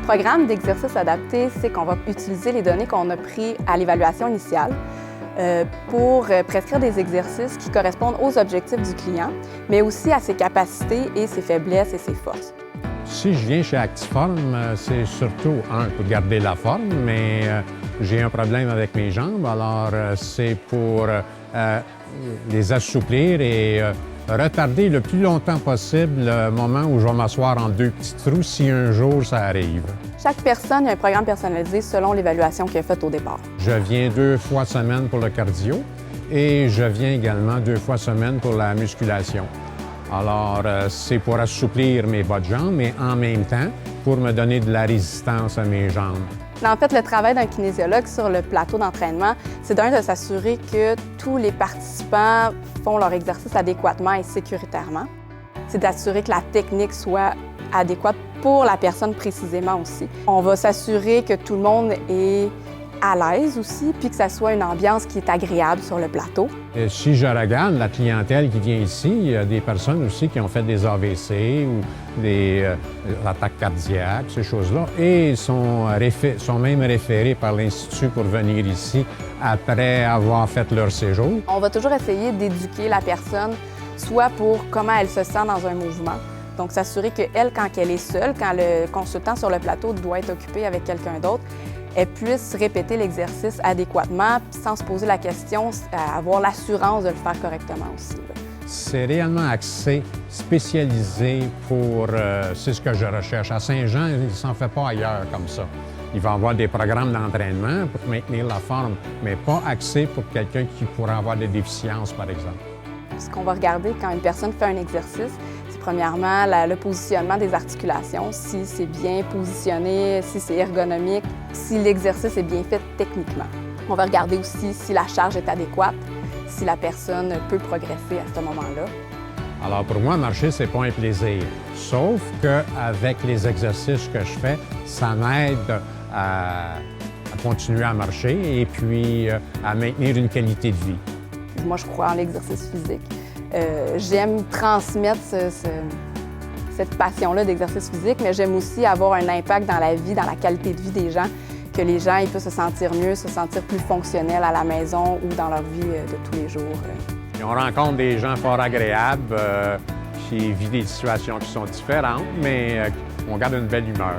programme d'exercice adapté, c'est qu'on va utiliser les données qu'on a prises à l'évaluation initiale pour prescrire des exercices qui correspondent aux objectifs du client, mais aussi à ses capacités et ses faiblesses et ses forces. Si je viens chez Actiform, c'est surtout, pour garder la forme, mais j'ai un problème avec mes jambes, alors c'est pour les assouplir et retarder le plus longtemps possible le moment où je vais m'asseoir en deux petits trous si un jour ça arrive. Chaque personne a un programme personnalisé selon l'évaluation qu'il a faite au départ. Je viens 2 fois semaine pour le cardio et je viens également 2 fois semaine pour la musculation. Alors, c'est pour assouplir mes bas de jambes, mais en même temps, pour me donner de la résistance à mes jambes. En fait, le travail d'un kinésiologue sur le plateau d'entraînement, c'est de s'assurer que tous les participants font leur exercice adéquatement et sécuritairement. C'est d'assurer que la technique soit adéquate pour la personne précisément aussi. On va s'assurer que tout le monde est à l'aise aussi, puis que ça soit une ambiance qui est agréable sur le plateau. Et si je regarde la clientèle qui vient ici, il y a des personnes aussi qui ont fait des AVC ou des attaques cardiaques, ces choses-là, et sont même référés par l'Institut pour venir ici après avoir fait leur séjour. On va toujours essayer d'éduquer la personne, soit pour comment elle se sent dans un mouvement. Donc, s'assurer qu'elle, quand elle est seule, quand le consultant sur le plateau doit être occupé avec quelqu'un d'autre, elle puisse répéter l'exercice adéquatement sans se poser la question, avoir l'assurance de le faire correctement aussi. C'est réellement axé, spécialisé pour... c'est ce que je recherche. À Saint-Jean, il ne s'en fait pas ailleurs comme ça. Il va y avoir des programmes d'entraînement pour maintenir la forme, mais pas axé pour quelqu'un qui pourrait avoir des déficiences, par exemple. Ce qu'on va regarder quand une personne fait un exercice, c'est premièrement le positionnement des articulations, si c'est bien positionné, si c'est ergonomique, si l'exercice est bien fait techniquement. On va regarder aussi si la charge est adéquate, si la personne peut progresser à ce moment-là. Alors pour moi, marcher, c'est pas un plaisir. Sauf qu'avec les exercices que je fais, ça m'aide à continuer à marcher et puis à maintenir une qualité de vie. Moi, je crois en l'exercice physique. J'aime transmettre cette passion-là d'exercice physique, mais j'aime aussi avoir un impact dans la vie, dans la qualité de vie des gens, que les gens ils peuvent se sentir mieux, se sentir plus fonctionnels à la maison ou dans leur vie de tous les jours. Et on rencontre des gens fort agréables qui vivent des situations qui sont différentes, mais on garde une belle humeur.